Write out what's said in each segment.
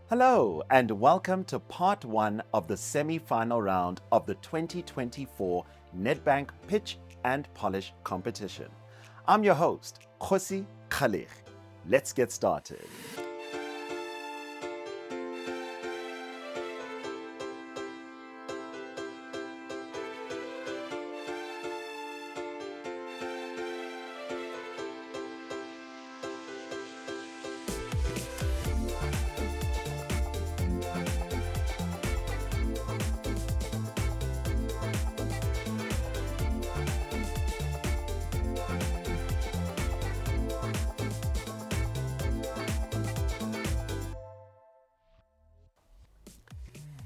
Hello and welcome to part 1 of the semi-final round of the 2024 Nedbank Pitch and Polish competition. I'm your host, Khosi Khalech. Let's get started.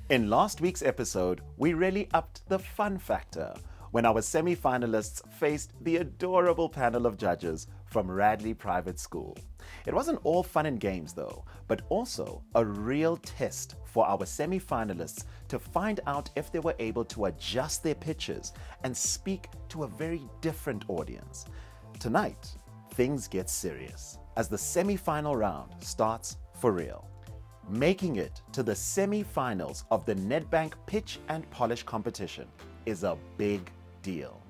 In last week's episode, we really upped the fun factor when our semi-finalists faced the adorable panel of judges from Radley Private School. It wasn't all fun and games though, but also a real test for our semi-finalists to find out if they were able to adjust their pitches and speak to a very different audience. Tonight, things get serious as the semi-final round starts for real. Making it to the semi-finals of the Nedbank Pitch and Polish competition is a big deal.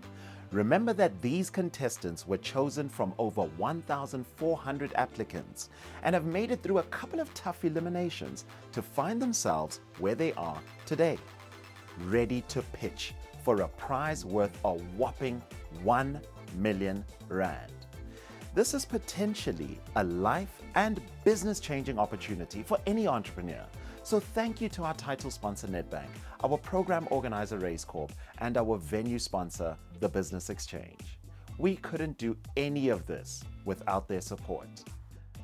Remember that these contestants were chosen from over 1,400 applicants and have made it through a couple of tough eliminations to find themselves where they are today, ready to pitch for a prize worth a whopping 1 million rand. This is potentially a life and business-changing opportunity for any entrepreneur. So thank you to our title sponsor, Nedbank, our program organizer, Race Corp, and our venue sponsor, the Business Exchange. We couldn't do any of this without their support.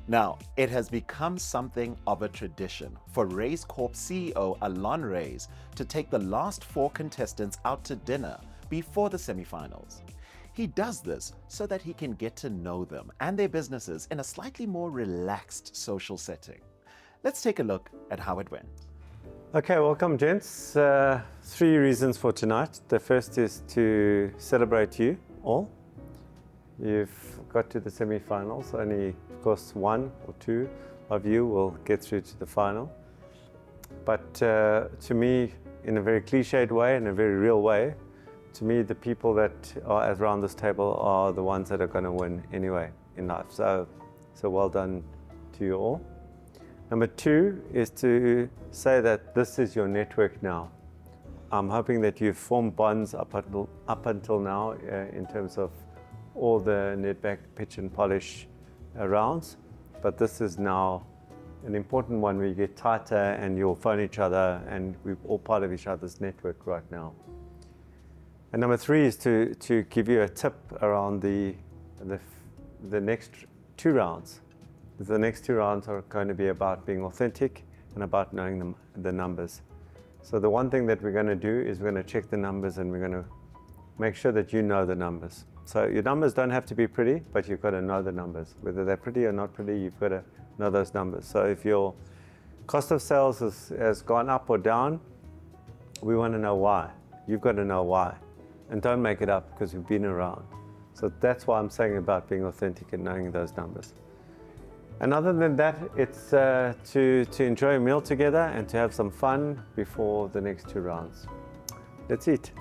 Now, it has become something of a tradition for Race Corp CEO Alon Reyes to take the last 4 contestants out to dinner before the semifinals. He does this so that he can get to know them and their businesses in a slightly more relaxed social setting. Let's take a look at how it went. Okay, welcome gents. 3 reasons for tonight. The first is to celebrate you all. You've got to the semi-finals. Only, of course, 1 or 2 of you will get through to the final. But to me, in a very cliched way, in a very real way, to me, the people that are around this table are the ones that are going to win anyway in life. So well done to you all. Number 2 is to say that this is your network now. I'm hoping that you've formed bonds up until now in terms of all the Nedbank Pitch and Polish rounds. But this is now an important one where you get tighter and you'll phone each other, and we're all part of each other's network right now. And number 3 is to give you a tip around the next 2 rounds. The next 2 rounds are going to be about being authentic and about knowing the numbers. So the one thing that we're going to do is we're going to check the numbers, and we're going to make sure that you know the numbers. So your numbers don't have to be pretty, but you've got to know the numbers. Whether they're pretty or not pretty, you've got to know those numbers. So if your cost of sales has gone up or down, we want to know why. You've got to know why. And don't make it up, because we've been around. So that's why I'm saying about being authentic and knowing those numbers. And other than that, it's to enjoy a meal together and to have some fun before the next 2 rounds. Let's eat.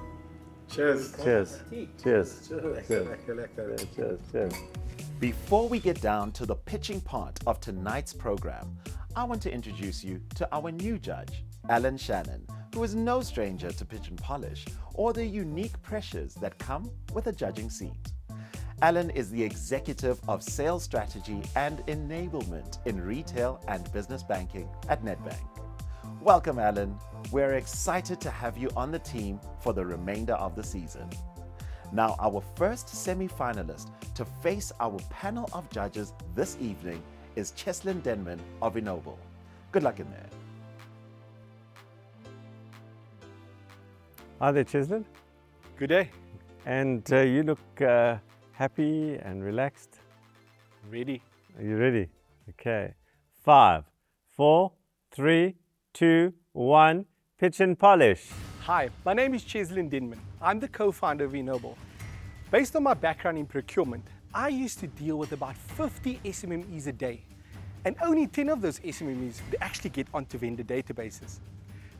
Cheers. Cheers. Cheers. Cheers. Cheers. Cheers. Before we get down to the pitching part of tonight's program, I want to introduce you to our new judge, Alan Shannon, who is no stranger to pitch and polish or the unique pressures that come with a judging seat. Alan is the executive of sales strategy and enablement in retail and business banking at Nedbank. Welcome, Alan. We're excited to have you on the team for the remainder of the season. Now, our first semi-finalist to face our panel of judges this evening is Cheslin Denman of Enoble. Good luck in there. Hi there, Cheslin. Good day. And you look happy and relaxed. Ready. Are you ready? Okay. 5, 4, 3, 2, 1. Pitch and polish. Hi, my name is Cheslin Denman. I'm the co-founder of Enoble. Based on my background in procurement, I used to deal with about 50 SMMEs a day. And only 10 of those SMMEs actually get onto vendor databases.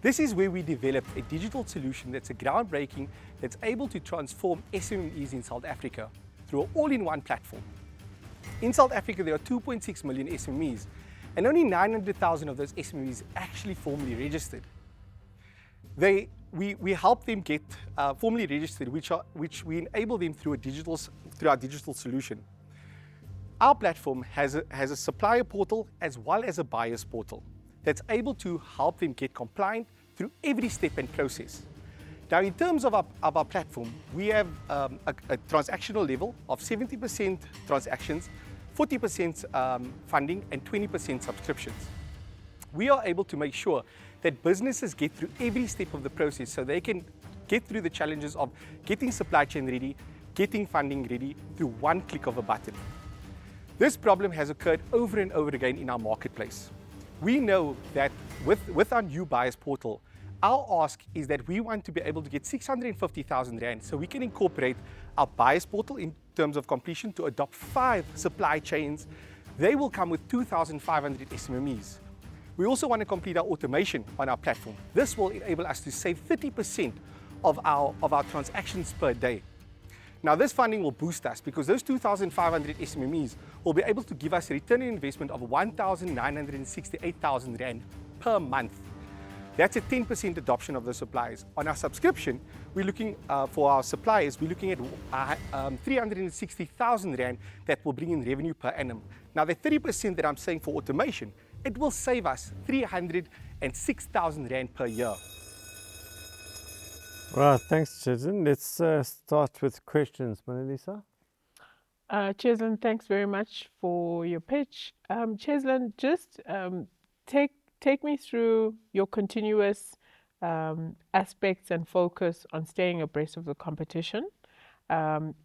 This is where we developed a digital solution that's a groundbreaking, that's able to transform SMMEs in South Africa through an all-in-one platform. In South Africa, there are 2.6 million SMMEs, and only 900,000 of those SMMEs actually formally registered. We help them get formally registered, which we enable them through our digital solution. Our platform has a supplier portal as well as a buyer's portal that's able to help them get compliant through every step and process. Now, in terms of our platform, we have a transactional level of 70% transactions, 40% funding, and 20% subscriptions. We are able to make sure that businesses get through every step of the process so they can get through the challenges of getting supply chain ready, getting funding ready through one click of a button. This problem has occurred over and over again in our marketplace. We know that with our new buyers portal, our ask is that we want to be able to get 650,000 Rand so we can incorporate our buyers portal in terms of completion to adopt 5 supply chains. They will come with 2,500 SMMEs. We also want to complete our automation on our platform. This will enable us to save 30% of our transactions per day. Now, this funding will boost us because those 2,500 SMMEs will be able to give us a return on investment of 1,968,000 Rand per month. That's a 10% adoption of the suppliers. On our subscription, we're looking for our suppliers, we're looking at 360,000 Rand that will bring in revenue per annum. Now, the 30% that I'm saying for automation, it will save us 306,000 Rand per year. Right, thanks, Cheslin. Let's start with questions, Manelisa. Cheslin, thanks very much for your pitch. Cheslin, just take me through your continuous aspects and focus on staying abreast of the competition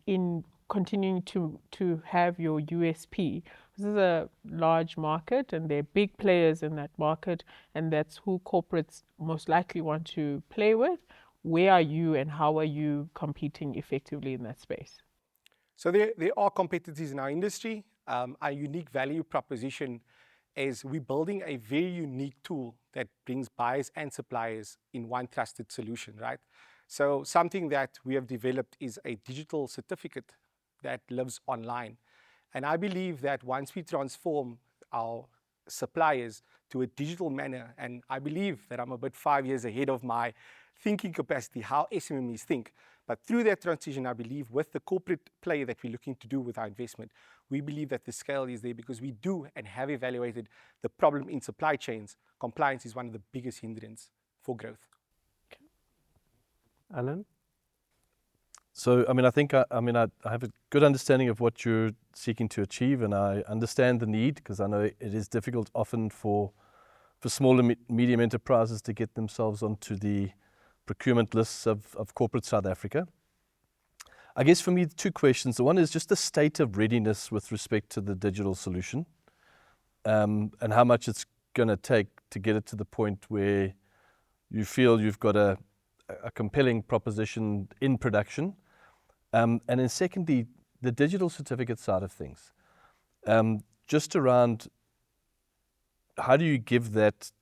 in continuing to have your USP. This is a large market and there are big players in that market, and that's who corporates most likely want to play with. Where are you and how are you competing effectively in that space? So there are competitors in our industry. Our unique value proposition is we're building a very unique tool that brings buyers and suppliers in one trusted solution, right? So something that we have developed is a digital certificate that lives online. And I believe that once we transform our suppliers to a digital manner, and I believe that I'm about 5 years ahead of my thinking capacity, how SMMEs think. But through that transition, I believe with the corporate play that we're looking to do with our investment, we believe that the scale is there because we do and have evaluated the problem in supply chains. Compliance is one of the biggest hindrances for growth. Okay. Alan? So, I think I have a good understanding of what you're seeking to achieve, and I understand the need because I know it is difficult often for small and medium enterprises to get themselves onto the procurement lists of corporate South Africa. I guess for me, 2 questions. The one is just the state of readiness with respect to the digital solution and how much it's going to take to get it to the point where you feel you've got a compelling proposition in production. And then secondly, the digital certificate side of things. Just around how do you give that,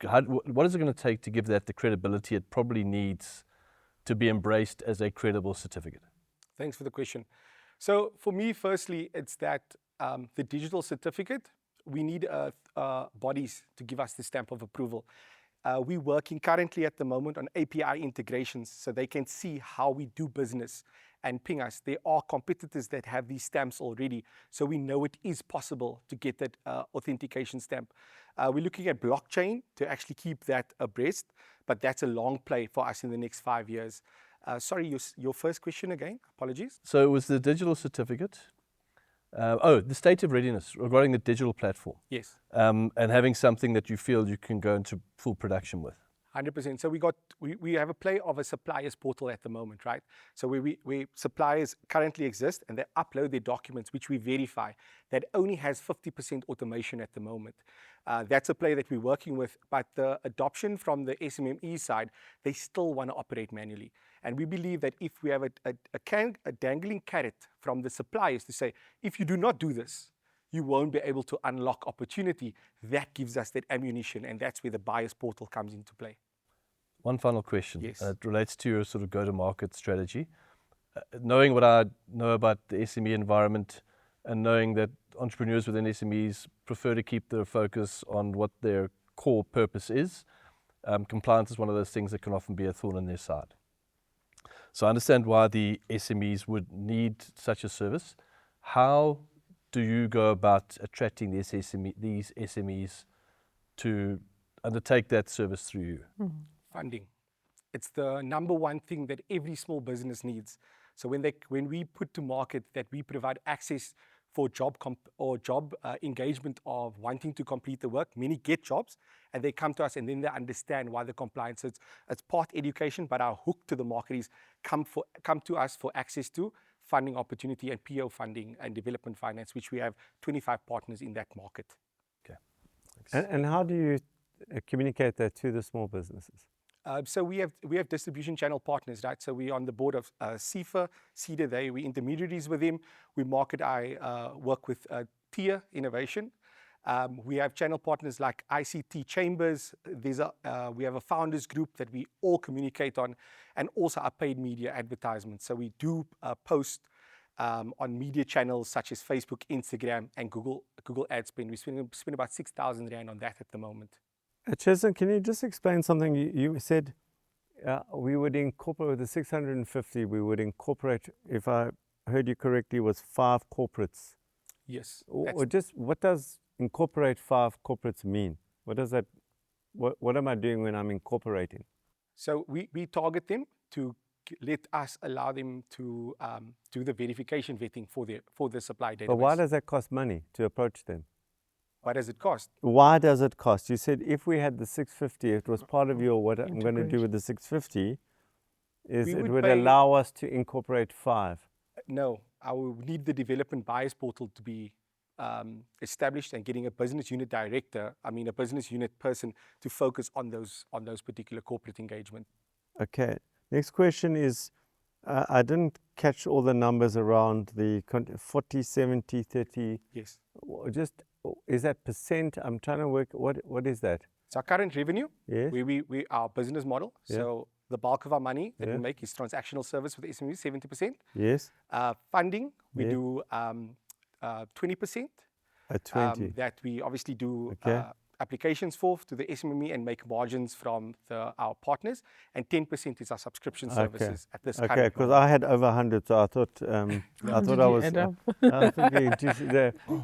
what is it going to take to give that the credibility it probably needs to be embraced as a credible certificate? Thanks for the question. So for me, firstly, it's that the digital certificate, we need bodies to give us the stamp of approval. We're working currently at the moment on API integrations so they can see how we do business and ping us. There are competitors that have these stamps already, so we know it is possible to get that authentication stamp. We're looking at blockchain to actually keep that abreast, but that's a long play for us in the next 5 years. Sorry, your first question again, apologies. So it was the digital certificate. The state of readiness regarding the digital platform. Yes. And having something that you feel you can go into full production with. 100%. So we have a play of a suppliers portal at the moment, right? So we suppliers currently exist and they upload their documents, which we verify. That only has 50% automation at the moment. That's a play that we're working with, but the adoption from the SMME side, they still want to operate manually. And we believe that if we have a dangling carrot from the suppliers to say, if you do not do this, you won't be able to unlock opportunity. That gives us that ammunition, and that's where the buyer's portal comes into play. One final question. Yes. It relates to your sort of go-to-market strategy. Knowing what I know about the SME environment and knowing that entrepreneurs within SMEs prefer to keep their focus on what their core purpose is, compliance is one of those things that can often be a thorn in their side. So I understand why the SMEs would need such a service. How do you go about attracting these SMEs to undertake that service through you? Funding. It's the number one thing that every small business needs. So when we put to market that we provide access for job engagement of wanting to complete the work, many get jobs and they come to us and then they understand why the compliance. So it's part education, but our hook to the market is come to us for access to funding opportunity and PO funding and development finance, which we have 25 partners in that market. Okay. Thanks. And how do you communicate that to the small businesses? So we have distribution channel partners, right? So we're on the board of CEDA. We're intermediaries with them. We market, work with TIA Innovation. We have channel partners like ICT Chambers. We have a founders group that we all communicate on, and also our paid media advertisements. So we do post on media channels such as Facebook, Instagram, and Google ad spend. We spend about 6,000 Rand on that at the moment. Cheslin, can you just explain something? You said we would incorporate with the 650, we would incorporate, if I heard you correctly, was 5 corporates. Yes. Or just, what does incorporate 5 corporates mean? What does that, what am I doing when I'm incorporating? So we target them to let us allow them to do the verification vetting for the supply database. But why does that cost money to approach them? What does it cost? Why does it cost? You said if we had the 650, it was part of your, what I'm going to do with the 650 is it would allow us to incorporate 5. No, I will need the development buyers portal to be established and getting a business unit director, a business unit person to focus on those particular corporate engagement. Okay. Next question is, I didn't catch all the numbers around the 40, 70, 30. Yes. Just, is that percent? I'm trying to work, what is that? It's our current revenue. Yes. We our business model. Yeah. So the bulk of our money that we make is transactional service with SME, 70%. Yes. Funding, we do 20%. At 20. That we obviously do Okay. applications for to the SME and make margins from our partners, and 10% is our subscription services at this current Okay, because moment. I had over 100, so I thought I was.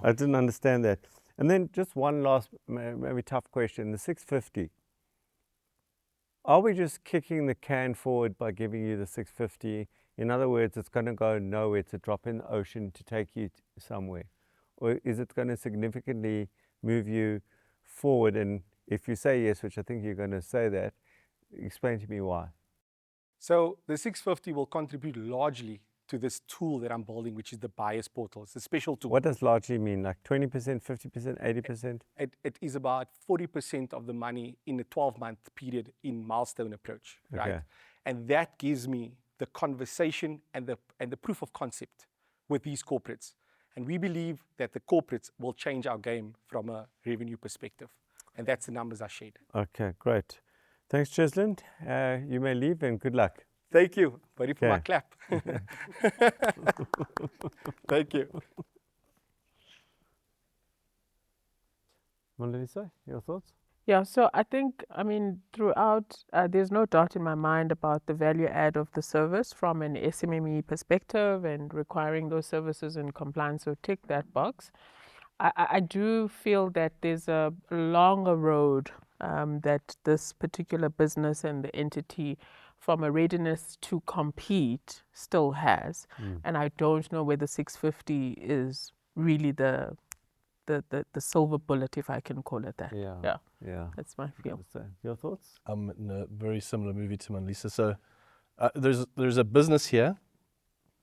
I didn't understand that. And then just one last, maybe tough question: the 650. Are we just kicking the can forward by giving you the 650? In other words, it's going to go nowhere. It's a drop in the ocean to take you somewhere, or is it going to significantly move you forward? And if you say yes, which I think you're going to say that, explain to me why. So the 650 will contribute largely to this tool that I'm building, which is the buyer's portal. It's a special tool. What does largely mean? Like 20%, 50%, 80%? It is about 40% of the money in a 12-month period in milestone approach, right? Okay. And that gives me the conversation and the proof of concept with these corporates. And we believe that the corporates will change our game from a revenue perspective. And that's the numbers I shared. Okay, great. Thanks, Cheslin. You may leave and good luck. Thank you. Ready for my clap. Thank you. Monalisa, your thoughts? Yeah, so I think, throughout, there's no doubt in my mind about the value add of the service from an SMME perspective and requiring those services in compliance, so tick that box. I do feel that there's a longer road that this particular business and the entity from a readiness to compete still has. And I don't know whether 650 is really the silver bullet, if I can call it that. Yeah. That's my feel. Your thoughts? I'm in a very similar movie to Monalisa. So there's a business here,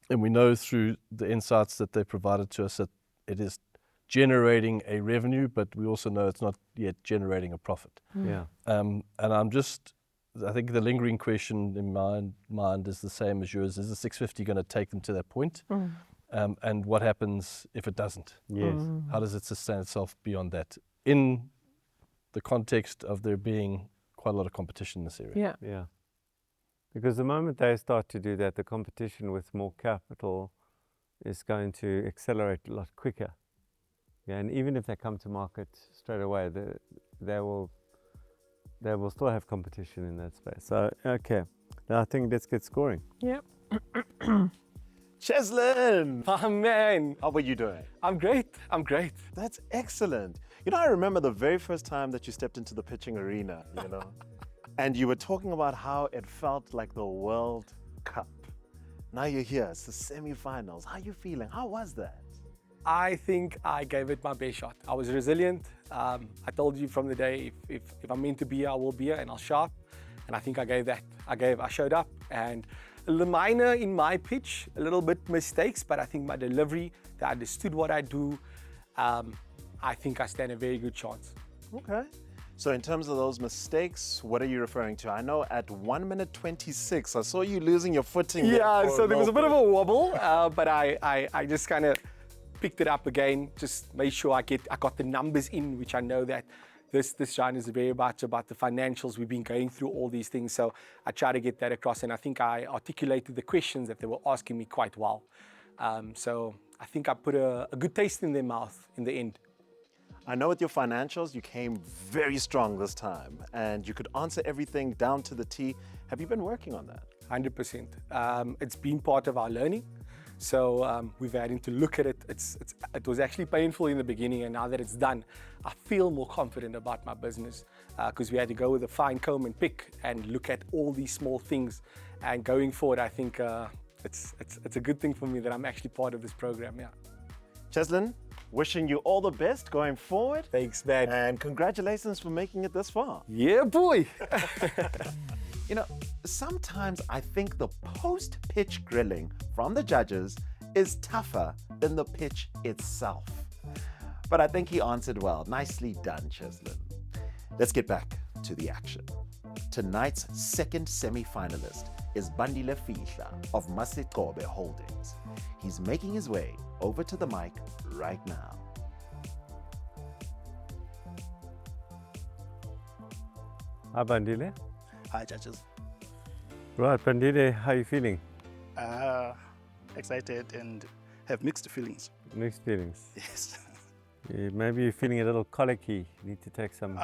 and we know through the insights that they provided to us that it is generating a revenue, but we also know it's not yet generating a profit. Yeah. And I think the lingering question in my mind is the same as yours. Is the 650 going to take them to that point? and what happens if it doesn't? Yes. How does it sustain itself beyond that in the context of there being quite a lot of competition in this area? Yeah. Yeah. Because the moment they start to do that, the competition with more capital is going to accelerate a lot quicker. Yeah, and even if they come to market straight away, they will still have competition in that space. So, okay, now I think let's get scoring. Yep. Cheslin! Oh man, How are you doing? I'm great. I'm great. That's excellent. You know, I remember the very first time that you stepped into the pitching arena, you know, and you were talking about how it felt like the World Cup. Now you're here, it's the semi-finals. How are you feeling? How was that? I think I gave it my best shot. I was resilient. I told you from the day, if I'm meant to be here, I will be here and I'll show up. And I think I gave that. I showed up, and a little minor in my pitch, a little bit mistakes, but I think my delivery, I understood what I do. I think I stand a very good chance. Okay. So in terms of those mistakes, what are you referring to? I know at 1 minute 26, I saw you losing your footing. Yeah, so there was a bit of a wobble, but I just kind of picked it up again, just made sure I got the numbers in, which I know that this genre is very much about the financials. We've been going through all these things, so I try to get that across, and I think I articulated the questions that they were asking me quite well. So I think I put a good taste in their mouth in the end. I know with your financials, you came very strong this time, and you could answer everything down to the T. Have you been working on that? 100%. It's been part of our learning. So we've had to look at it. It was actually painful in the beginning, and now that it's done, I feel more confident about my business because we had to go with a fine comb and pick and look at all these small things. And going forward, I think it's a good thing for me that I'm actually part of this program. Yeah. Cheslin, wishing you all the best going forward. Thanks, man. And congratulations for making it this far. Yeah, boy. You know, sometimes I think the post-pitch grilling from the judges is tougher than the pitch itself. But I think he answered well. Nicely done, Cheslin. Let's get back to the action. Tonight's second semi-finalist is Bandile Fihla of Masikobe Holdings. He's making his way over to the mic right now. Hi, Bandile. Hi, judges. Right, Bandile, how are you feeling? Excited and have mixed feelings. Mixed feelings. Yes. Maybe you're feeling a little colicky. You need to take some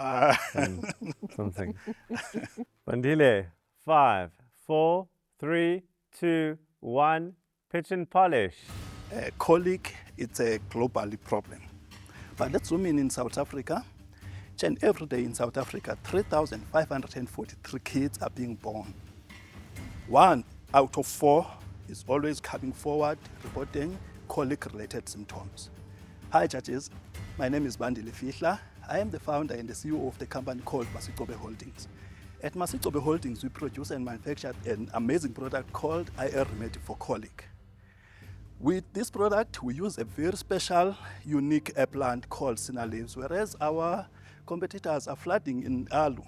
something. Bandile, 5, 4, 3, 2, 1. Pitch and polish. Colic, it's a global problem. But let's zoom in South Africa. Each and every day in South Africa, 3,543 kids are being born. 1 out of 4 is always coming forward reporting colic-related symptoms. Hi, judges. My name is Bandile Fihla. I am the founder and the CEO of the company called Masikobe Holdings. At Masikobe Holdings, we produce and manufacture an amazing product called IR Remedy for colic. With this product, we use a very special, unique plant called Sina leaves, whereas our competitors are flooding in alu.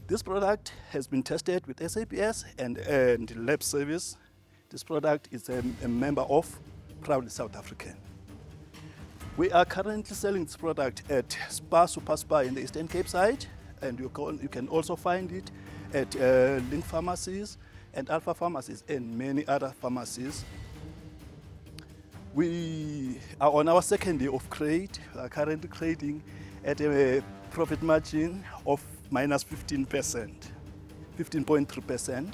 This product has been tested with SAPS and lab service. This product is a member of Proudly South African. We are currently selling this product at Spar Super Spar in the Eastern Cape side, and you can also find it at Link Pharmacies and Alpha Pharmacies and many other pharmacies. We are on our second day of trade. We are currently trading at a profit margin of minus 15%, 15.3%.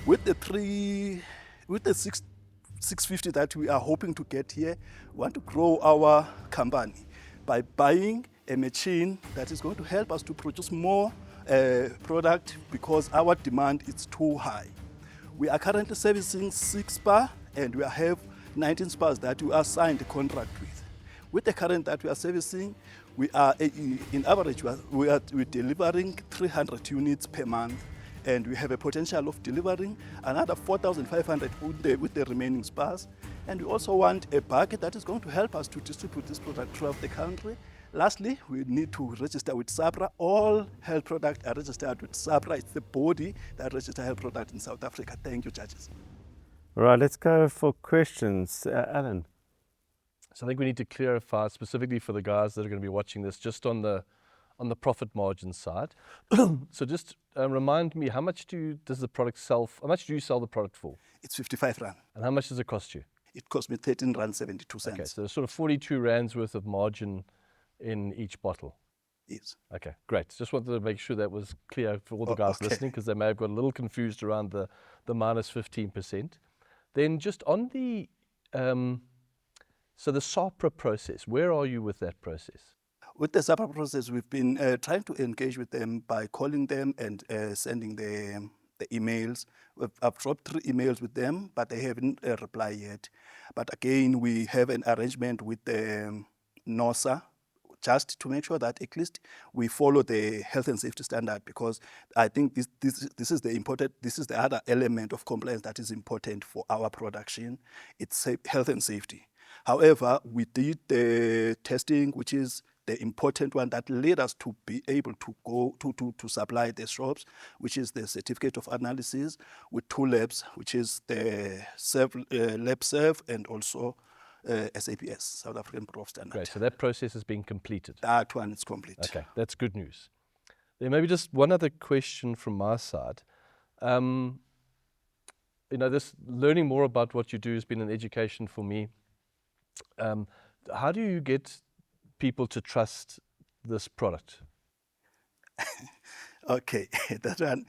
With the 650 that we are hoping to get here, we want to grow our company by buying a machine that is going to help us to produce more product because our demand is too high. We are currently servicing 6 spa and we have 19 spas that we are signed a contract with. With the current that we are servicing, we are in average we're delivering 300 units per month, and we have a potential of delivering another 4,500 with the remaining spas. And we also want a bucket that is going to help us to distribute this product throughout the country. Lastly, we need to register with SAPRA. All health products are registered with SAPRA. It's the body that registers health products in South Africa. Thank you, judges. All right, let's go for questions. Alan. So I think we need to clarify specifically for the guys that are going to be watching this, just on the profit margin side. So just remind me, how much does the product sell? How much do you sell the product for? It's 55 rand. And how much does it cost you? It cost me 13 rand 72 cents. Okay, so there's sort of 42 rands worth of margin in each bottle. Yes. Okay, great. Just wanted to make sure that was clear for all the guys listening, because they may have got a little confused around the minus 15%. Then just on the so the SAPRA process, where are you with that process? With the SAPRA process, we've been trying to engage with them by calling them and sending the emails. I've dropped 3 emails with them, but they haven't replied yet. But again, we have an arrangement with the NOSA, just to make sure that at least we follow the health and safety standard, because I think this is the other element of compliance that is important for our production. It's health and safety. However, we did the testing, which is the important one that led us to be able to go to supply the shops, which is the certificate of analysis with 2 labs, which is the LabServe and also SAPS, South African Bureau of Standards. Great, so that process has been completed. That one is complete. Okay, that's good news. Then maybe just one other question from my side. This learning more about what you do has been an education for me. How do you get people to trust this product? Okay, that one.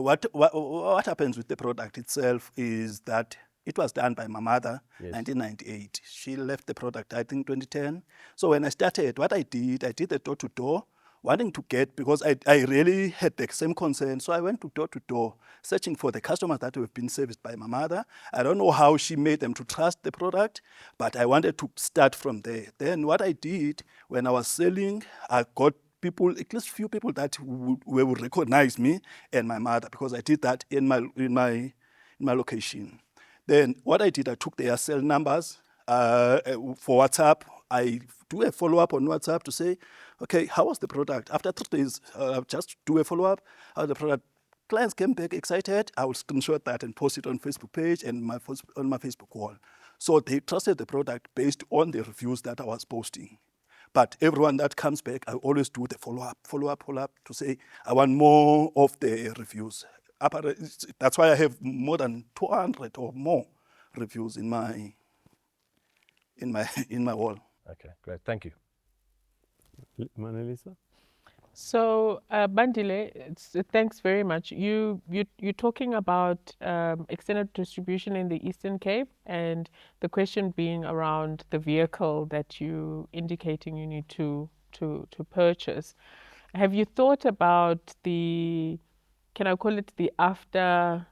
What happens with the product itself is that it was done by my mother, Yes. 1998. She left the product, I think, 2010. So when I started, what I did the door-to-door, wanting to get, because I really had the same concern. So I went to door-to-door, searching for the customers that have been serviced by my mother. I don't know how she made them to trust the product, but I wanted to start from there. Then what I did, when I was selling, I got people, at least few people that would recognize me and my mother, because I did that in my location. Then what I did, I took their cell numbers for WhatsApp. I do a follow-up on WhatsApp to say, okay, how was the product? After 3 days, just do a follow-up. How the product? Clients came back excited. I will screenshot that and post it on Facebook page and on my Facebook wall. So they trusted the product based on the reviews that I was posting. But everyone that comes back, I always do the follow-up to say, I want more of the reviews. That's why I have more than 200 or more reviews in my wall. Okay, great. Thank you. Manelisa? So, Bandile, thanks very much. You're talking about extended distribution in the Eastern Cape, and the question being around the vehicle that you indicating you need to purchase. Have you thought about can I call it the after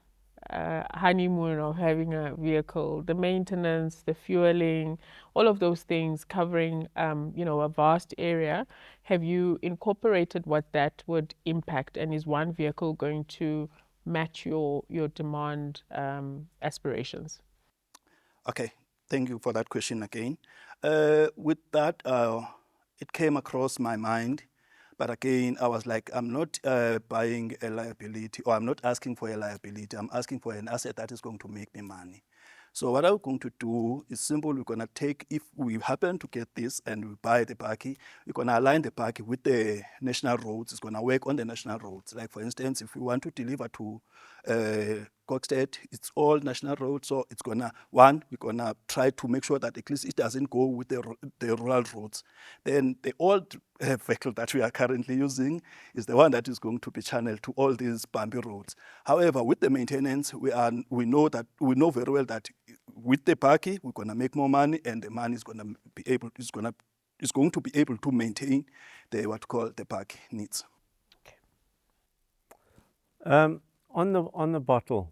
honeymoon of having a vehicle, the maintenance, the fueling, all of those things covering, a vast area? Have you incorporated what that would impact, and is one vehicle going to match your demand aspirations? Okay, thank you for that question again. With that, it came across my mind. But again, I was like, I'm not buying a liability, or I'm not asking for a liability. I'm asking for an asset that is going to make me money. So what I'm going to do is simple. We're going to take, if we happen to get this and we buy the bakkie, we're going to align the bakkie with the national roads. It's going to work on the national roads. Like, for instance, if we want to deliver to Kokstad, it's all national roads. So it's going to, we're going to try to make sure that at least it doesn't go with the rural roads. Then the old vehicle that we are currently using is the one that is going to be channeled to all these bumpy roads. However, with the maintenance, we know very well that with the bakkie, we're going to make more money, and the money is going to be able to maintain the bakkie needs. Okay. On the bottle,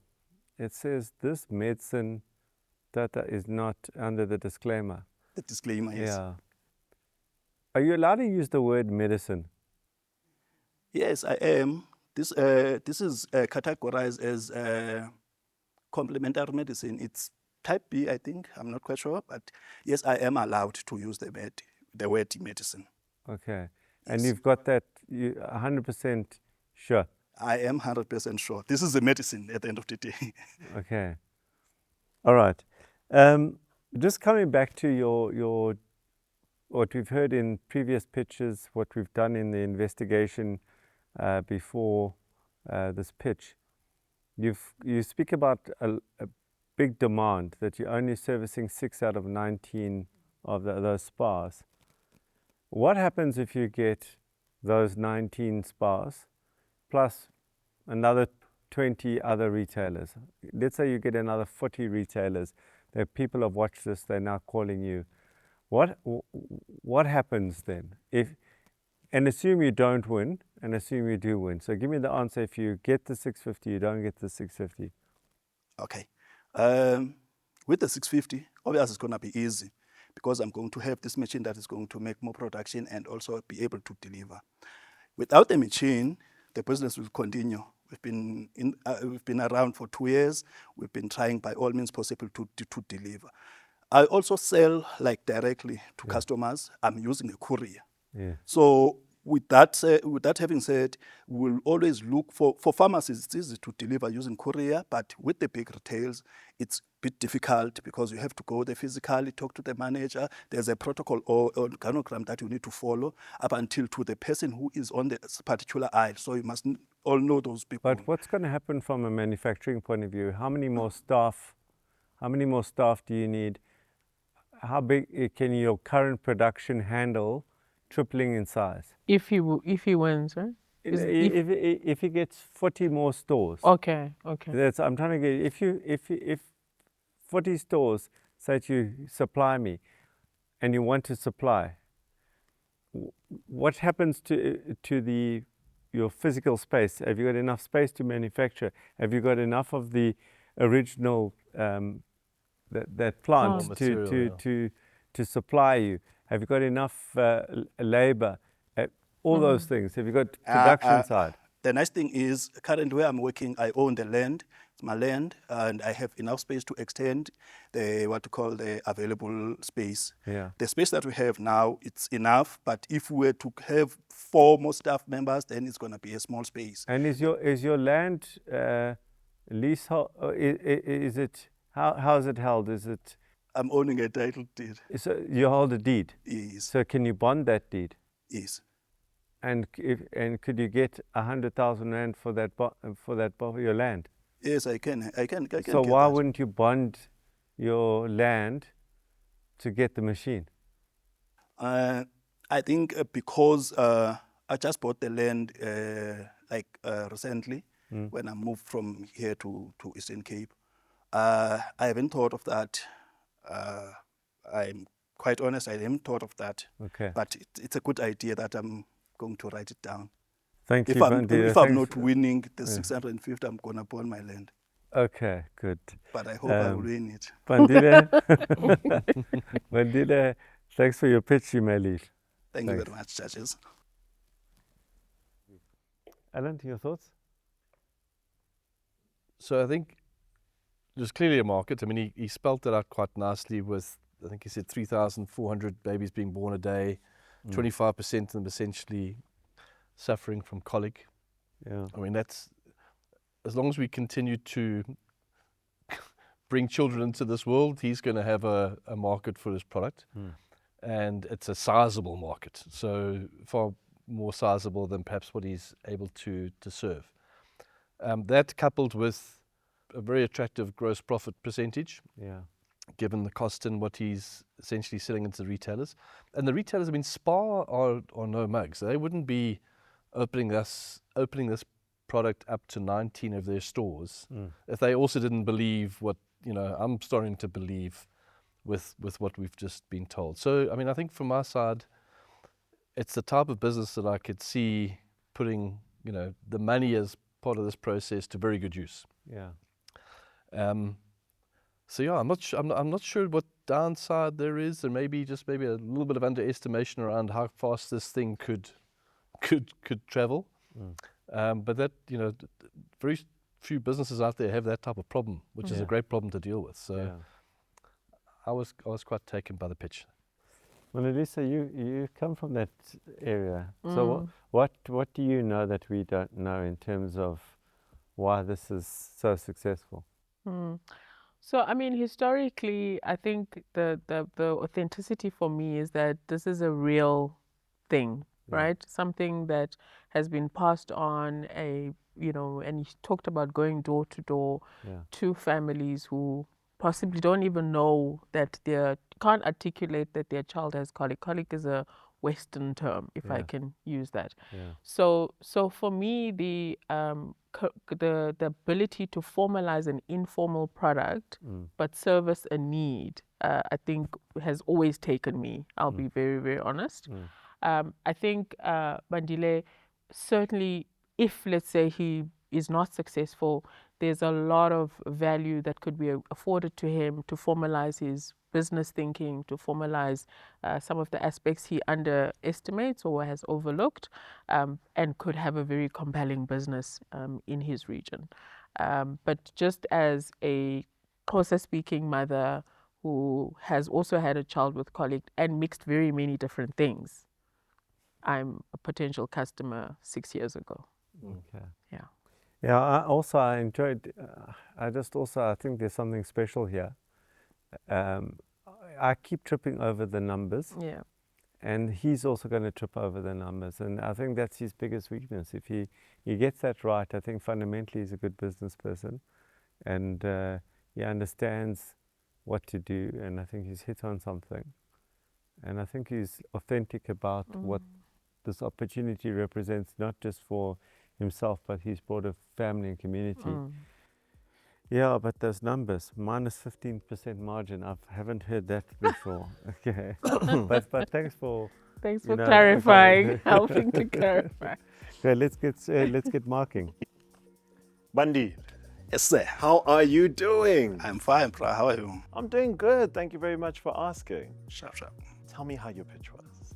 it says this medicine data is not under the disclaimer. The disclaimer, yes. Yeah. Are you allowed to use the word medicine? Yes, I am. This is categorized as complementary medicine. It's type B, I think. I'm not quite sure, but yes, I am allowed to use the word medicine. Okay. Yes. And you've got that, you 100% sure? I am 100% sure. This is a medicine at the end of the day. Okay. All right. Just coming back to your what we've heard in previous pitches, what we've done in the investigation before this pitch. You speak about a big demand, that you're only servicing 6 out of 19 of those spas. What happens if you get those 19 spas plus another 20 other retailers? Let's say you get another 40 retailers. The people have watched this, they're now calling you. What happens then? And assume you don't win, and assume you do win. So give me the answer. If you get the 650, you don't get the 650. Okay. With the 650, obviously it's going to be easy because I'm going to have this machine that is going to make more production and also be able to deliver. Without the machine, the business will continue. We've been around for 2 years. We've been trying by all means possible to deliver. I also sell like directly to customers. I'm using a courier. Yeah. So with that having said, we'll always look for pharmacies. It's easy to deliver using courier, but with the big retails, it's a bit difficult because you have to go there physically, talk to the manager. There's a protocol or organogram that you need to follow up until to the person who is on the particular aisle. So you must all know those people. But what's going to happen from a manufacturing point of view? How many more staff do you need? How big can your current production handle tripling in size? If he wins, right? If he gets 40 more stores. Okay. I'm trying to get, if 40 stores say to you, supply me, and you want to supply, what happens to your physical space? Have you got enough space to manufacture? Have you got enough of the original that plant to supply you? Have you got enough labor? All those things. Have you got production side? The nice thing is, currently where I'm working, I own the land. It's my land, and I have enough space to extend the available space. Yeah. The space that we have now, it's enough. But if we were to have 4 more staff members, then it's going to be a small space. And is your land leasehold? Is it how is it held? Is it? I'm owning a title deed. So you hold a deed. Yes. So can you bond that deed? Yes. And could you get 100,000 rand for that your land? Yes, I can. So why wouldn't you bond your land to get the machine? I think because I just bought the land recently when I moved from here to Eastern Cape. I haven't thought of that. I'm quite honest, I haven't thought of that. Okay. But it's a good idea that I'm going to write it down. Thank you, Bandile. If I'm not winning the 650, I'm going to bond my land. Okay, good. But I hope I will win it. Bandile, Bandile, thanks for your pitch, you may leave. Thank you very much, judges. Alan, your thoughts? So I think there's clearly a market. I mean, he spelled it out quite nicely with, I think he said 3,400 babies being born a day, 25% of them essentially suffering from colic. Yeah. I mean, that's, as long as we continue to bring children into this world, he's going to have a market for his product. And it's a sizable market, so far more sizable than perhaps what he's able to serve. That coupled with a very attractive gross profit percentage, given the cost and what he's essentially selling into the retailers. And the retailers, I mean, Spa are no mugs. They wouldn't be opening this product up to 19 of their stores if they also didn't believe what, I'm starting to believe with what we've just been told. So, I mean, I think from my side, it's the type of business that I could see putting, the money as part of this process to very good use. Yeah. So yeah, I'm not sure what downside there is. There may be maybe a little bit of underestimation around how fast this thing could travel. But that, very few businesses out there have that type of problem, which is a great problem to deal with. So I was quite taken by the pitch. Well, Elisa, you come from that area. So what do you know that we don't know in terms of why this is so successful? So, I mean, historically, I think the authenticity for me is that this is a real thing, right? Something that has been passed on, and you talked about going door to door to families who possibly don't even know that can't articulate that their child has colic. Colic is a Western term, if I can use that. So for me, the ability to formalize an informal product but service a need, I think has always taken me. I'll be very, very honest. I think Bandile, certainly, if let's say he is not successful, there's a lot of value that could be afforded to him to formalize his business thinking, to formalize some of the aspects he underestimates or has overlooked, and could have a very compelling business in his region. But just as a Xhosa-speaking mother who has also had a child with colic and mixed very many different things, I'm a potential customer 6 years ago. Okay. Yeah. Yeah, I enjoyed, I think there's something special here. I keep tripping over the numbers. Yeah. And he's also going to trip over the numbers. And I think that's his biggest weakness. If he gets that right, I think fundamentally he's a good business person. And he understands what to do. And I think he's hit on something. And I think he's authentic about what this opportunity represents, not just for himself, but his broader family and community. Yeah, but those numbers, minus 15% margin, I haven't heard that before. Okay, but thanks for clarifying, helping to clarify. Okay, let's get marking. Bandile, Yes, sir. how are you doing? I'm fine, bro. How are you? I'm doing good. Thank you very much for asking. Sharp, sharp. Tell me how your pitch was.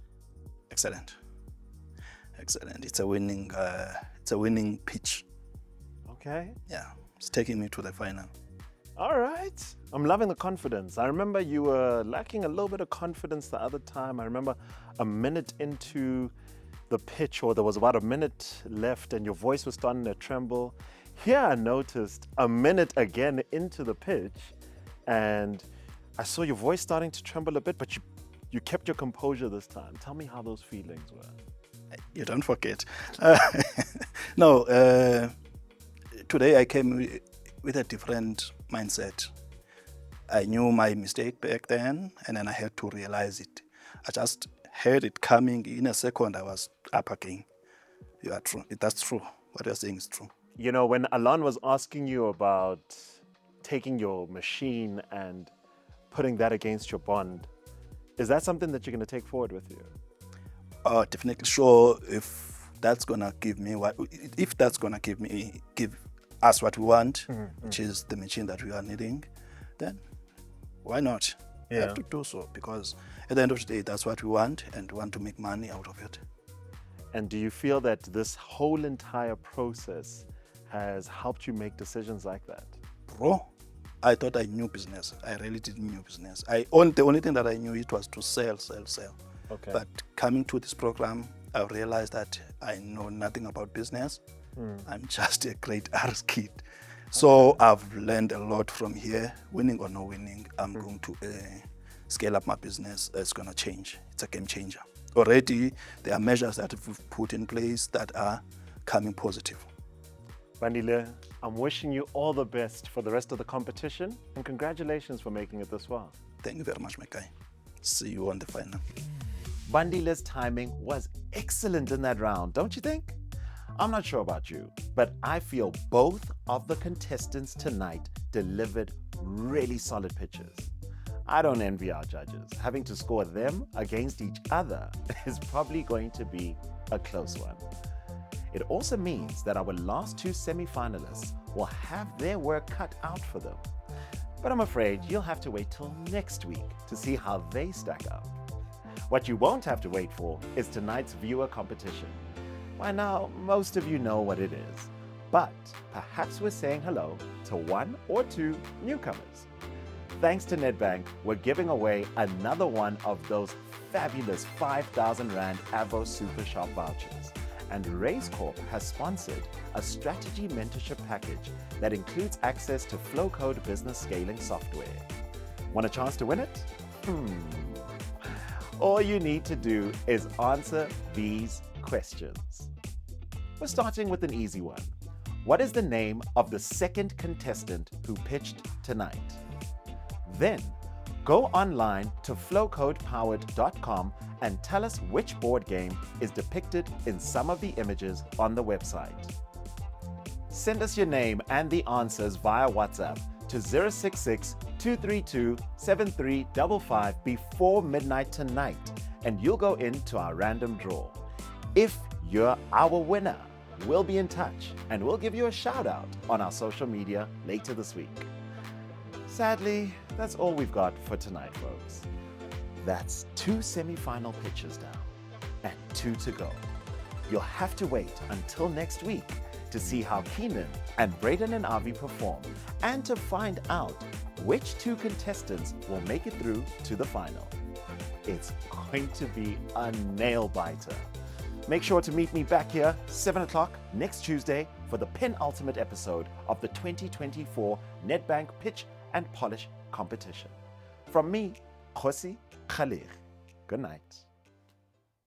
Excellent. Excellent. It's a winning pitch. Okay. Yeah, it's taking me to the final. All right. I'm loving the confidence. I remember you were lacking a little bit of confidence the other time. I remember a minute into the pitch, or there was about a minute left, and your voice was starting to tremble. Here I noticed a minute again into the pitch, and I saw your voice starting to tremble a bit, but you kept your composure this time. Tell me how those feelings were. You don't forget. No, today I came with a different mindset. I knew my mistake back then, and then I had to realize it. I just heard it coming. In a second, I was up again. You are true. That's true. What you're saying is true. You know, when Alan was asking you about taking your machine and putting that against your bond, is that something that you're going to take forward with you? Oh, definitely sure. If that's gonna give us what we want, which is the machine that we are needing, then why not? We have to do so, because at the end of the day, that's what we want, and we want to make money out of it. And do you feel that this whole entire process has helped you make decisions like that? Bro, I thought I knew business. I really didn't know business. The only thing that I knew it was to sell. Okay. But coming to this program, I realized that I know nothing about business. I'm just a great arts kid. So I've learned a lot from here. Winning or no winning, I'm going to scale up my business. It's going to change. It's a game changer. Already, there are measures that we've put in place that are coming positive. Bandile, I'm wishing you all the best for the rest of the competition, and congratulations for making it this far. Thank you very much, my guy. See you on the final. Bandile's timing was excellent in that round, don't you think? I'm not sure about you, but I feel both of the contestants tonight delivered really solid pitches. I don't envy our judges. Having to score them against each other is probably going to be a close one. It also means that our last two semi-finalists will have their work cut out for them. But I'm afraid you'll have to wait till next week to see how they stack up. What you won't have to wait for is tonight's viewer competition. By now, most of you know what it is, but perhaps we're saying hello to one or two newcomers. Thanks to Nedbank, we're giving away another one of those fabulous 5,000 Rand Avo Super Shop vouchers. and Race Corp has sponsored a strategy mentorship package that includes access to Flowcode business scaling software. Want a chance to win it? All you need to do is answer these questions. We're starting with an easy one. What is the name of the second contestant who pitched tonight? Then, go online to flowcodepowered.com and tell us which board game is depicted in some of the images on the website. Send us your name and the answers via WhatsApp to 066 232 7355 before midnight tonight, and you'll go into our random draw. If you're our winner, we'll be in touch and we'll give you a shout out on our social media later this week. Sadly, that's all we've got for tonight, folks. That's 2 semi-final pitches down and 2 to go. You'll have to wait until next week to see how Keenan and Braden and Avi perform and to find out which 2 contestants will make it through to the final. It's going to be a nail-biter. Make sure to meet me back here 7 o'clock next Tuesday for the penultimate episode of the 2024 Nedbank Pitch and Polish competition. From me, Khosi Khalil. Good night.